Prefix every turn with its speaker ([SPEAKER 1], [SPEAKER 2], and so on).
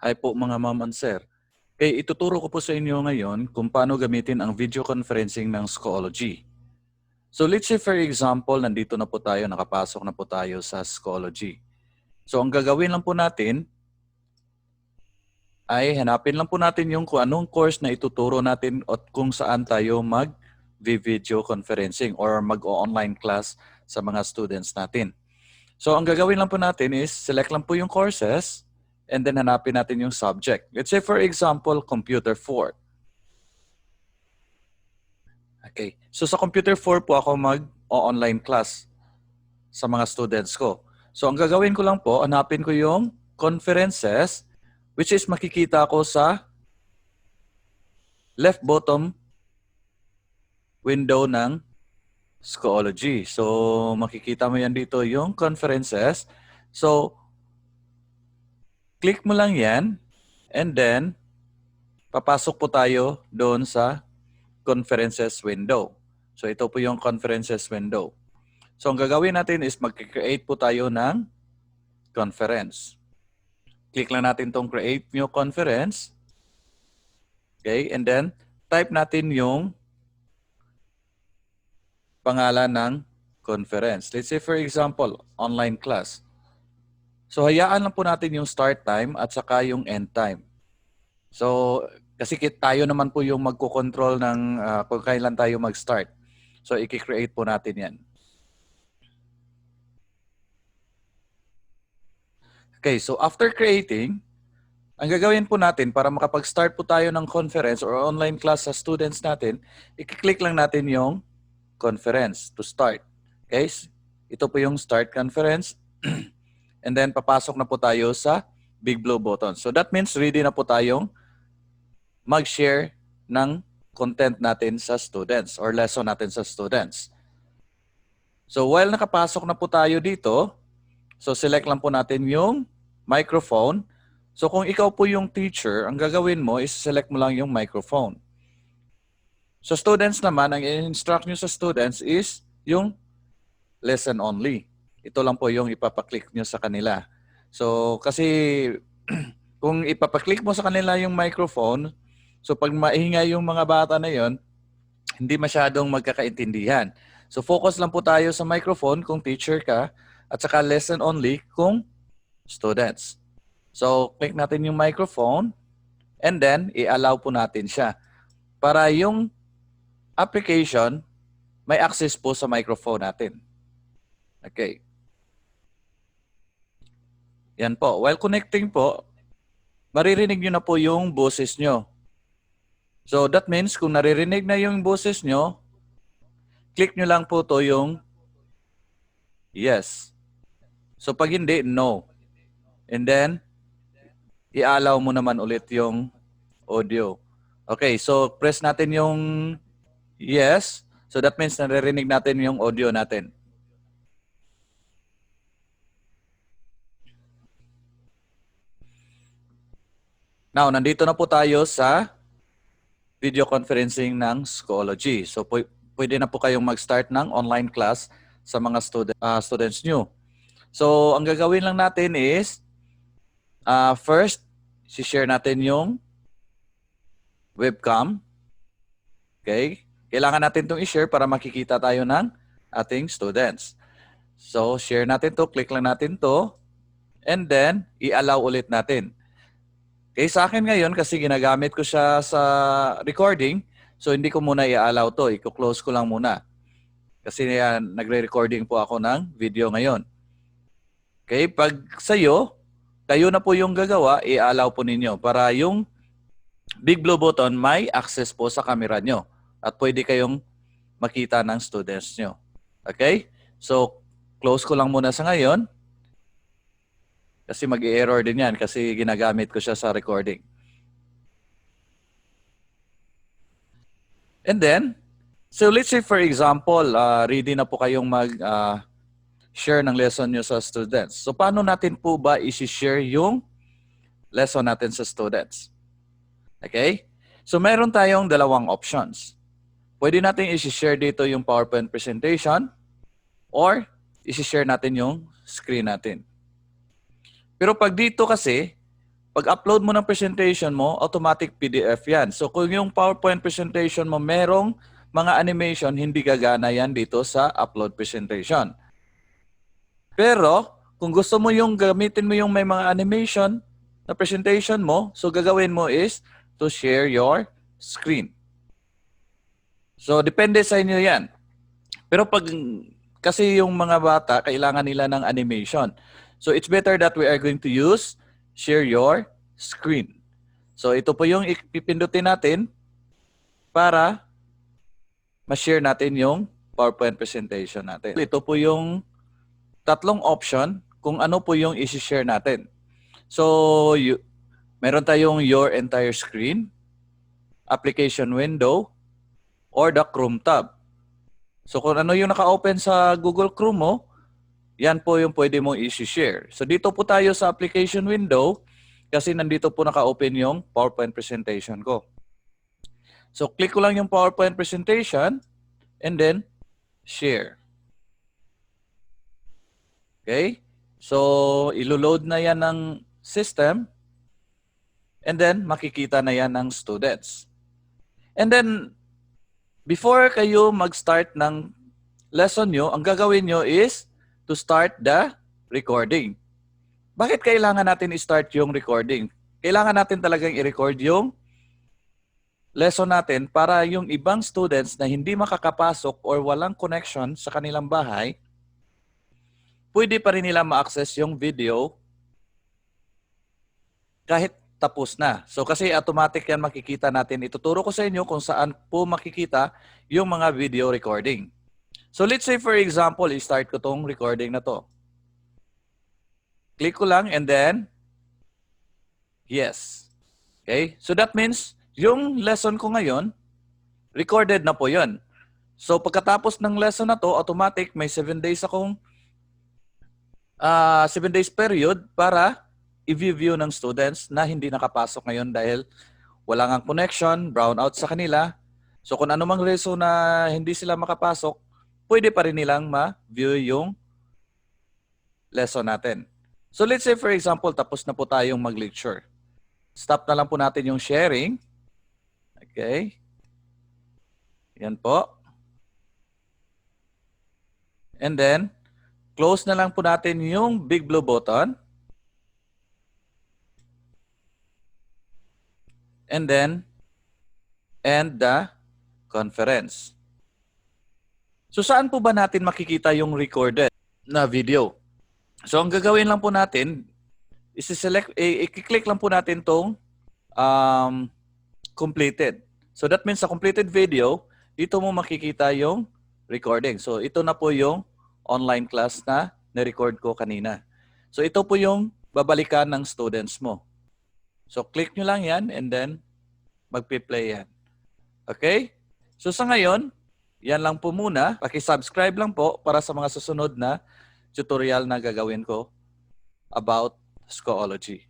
[SPEAKER 1] Hi po mga ma'am and sir. Okay, ituturo ko po sa inyo ngayon kung paano gamitin ang video conferencing ng Schoology. So let's say for example, nandito na po tayo, nakapasok na po tayo sa Schoology. So ang gagawin lang po natin ay hanapin lang po natin yung kung anong course na ituturo natin at kung saan tayo mag-video conferencing or mag-online class sa mga students natin. So ang gagawin lang po natin is select lang po yung courses and then hanapin natin yung subject. Let's say for example, Computer 4. Okay. So sa Computer 4 po ako mag-online class sa mga students ko. So ang gagawin ko lang po, hanapin ko yung conferences which is makikita ko sa left bottom window ng Schoology. So makikita mo yan dito yung conferences. So click mo lang yan and then papasok po tayo doon sa conferences window. So ito po yung conferences window. So ang gagawin natin is mag-create po tayo ng conference. Click lang natin tong create new conference. Okay, and then type natin yung pangalan ng conference. Let's say for example, online class. So hayaan lang po natin yung start time at saka yung end time. So kasi tayo naman po yung magko-control ng kung kailan tayo mag-start. So i-create po natin yan. Okay, so after creating, ang gagawin po natin para makapag-start po tayo ng conference or online class sa students natin, i-click lang natin yung conference to start. Okay, ito po yung start conference. And then papasok na po tayo sa BigBlueButton. So that means ready na po tayong mag-share ng content natin sa students or lesson natin sa students. So while nakapasok na po tayo dito, so select lang po natin yung microphone. So kung ikaw po yung teacher, ang gagawin mo is select mo lang yung microphone. So students naman, ang i-instruct nyo sa students is yung lesson only. Ito lang po yung ipapaklik nyo sa kanila. So kasi kung ipapaklik mo sa kanila yung microphone, so pag maingay yung mga bata na yon, hindi masyadong magkakaintindihan. So focus lang po tayo sa microphone kung teacher ka at saka lesson only kung students. So click natin yung microphone and then i-allow po natin siya para yung application may access po sa microphone natin. Okay. Yan po. While connecting po, maririnig nyo na po yung boses nyo. So that means kung naririnig na yung boses nyo, click nyo lang po to yung yes. So pag hindi, no. And then, i-allow mo naman ulit yung audio. Okay, so press natin yung yes. So that means naririnig natin yung audio natin. Now, nandito na po tayo sa video conferencing ng Schoology. So pwede na po kayong mag-start ng online class sa mga students nyo. So ang gagawin lang natin is first, share natin yung webcam. Okay? Kailangan natin itong i-share para makikita tayo ng ating students. So share natin to, click lang natin to, and then i-allow ulit natin. Okay, sa akin ngayon kasi ginagamit ko siya sa recording, so hindi ko muna i-allow to, i-close ko lang muna. Kasi nagre-recording po ako ng video ngayon. Okay, pag sa'yo, kayo na po yung gagawa, i-allow po ninyo para yung BigBlueButton may access po sa camera nyo at pwede kayong makita ng students nyo. Okay, so close ko lang muna sa ngayon. Kasi mag-i-error din yan kasi ginagamit ko siya sa recording. And then, so let's say for example, ready na po kayong mag-share ng lesson nyo sa students. So paano natin po ba i-share yung lesson natin sa students? Okay? So meron tayong dalawang options. Pwede natin i-share dito yung PowerPoint presentation or i-share natin yung screen natin. Pero pag dito kasi, Pag-upload mo ng presentation mo, automatic PDF yan. So kung yung PowerPoint presentation mo merong mga animation, hindi gagana yan dito sa upload presentation. Pero kung gusto mo yung gamitin mo yung may mga animation na presentation mo, so gagawin mo is to share your screen. So depende sa inyo yan. Pero pag kasi yung mga bata, kailangan nila ng animation. So it's better that we are going to use share your screen. So ito po yung ipipindutin natin para ma-share natin yung PowerPoint presentation natin. Ito po yung tatlong option kung ano po yung isi-share natin. So meron tayong your entire screen, application window, or the Chrome tab. So kung ano yung naka-open sa Google Chrome mo, yan po yung pwede mong isi-share. So dito po tayo sa application window kasi nandito po naka-open yung PowerPoint presentation ko. So click ko lang yung PowerPoint presentation and then share. Okay? So ilo-load na yan ng system and then makikita na yan ng students. And then before kayo mag-start ng lesson nyo, ang gagawin nyo is to start the recording. Bakit kailangan natin i-start yung recording? Kailangan natin talagang i-record yung lesson natin para yung ibang students na hindi makakapasok or walang connection sa kanilang bahay, pwede pa rin nila ma-access yung video kahit tapos na. So kasi automatic yan makikita natin. Ituturo ko sa inyo kung saan po makikita yung mga video recording. So let's say for example, i-start ko tong recording na to. Click ko lang and then yes. Okay? So that means yung lesson ko ngayon, recorded na po yun. So pagkatapos ng lesson na to, automatic may 7 days akong 7 days period para i-view ng students na hindi nakapasok ngayon dahil wala ngang connection, brownout sa kanila. So kung anumang reason na hindi sila makapasok, pwede pa rin nilang ma-view yung lesson natin. So let's say for example, tapos na po tayong mag-lecture. Stop na lang po natin yung sharing. Okay. Yan po. And then, close na lang po natin yung big blue button. And then, end the conference. So saan po ba natin makikita yung recorded na video? So ang gagawin lang po natin, i-click lang po natin tong completed. So that means sa completed video, dito mo makikita yung recording. So ito na po yung online class na na-record ko kanina. So ito po yung babalikan ng students mo. So click nyo lang yan and then magpi-play yan. Okay? So sa ngayon, yan lang po muna. Paki-subscribe lang po para sa mga susunod na tutorial na gagawin ko about Schoology.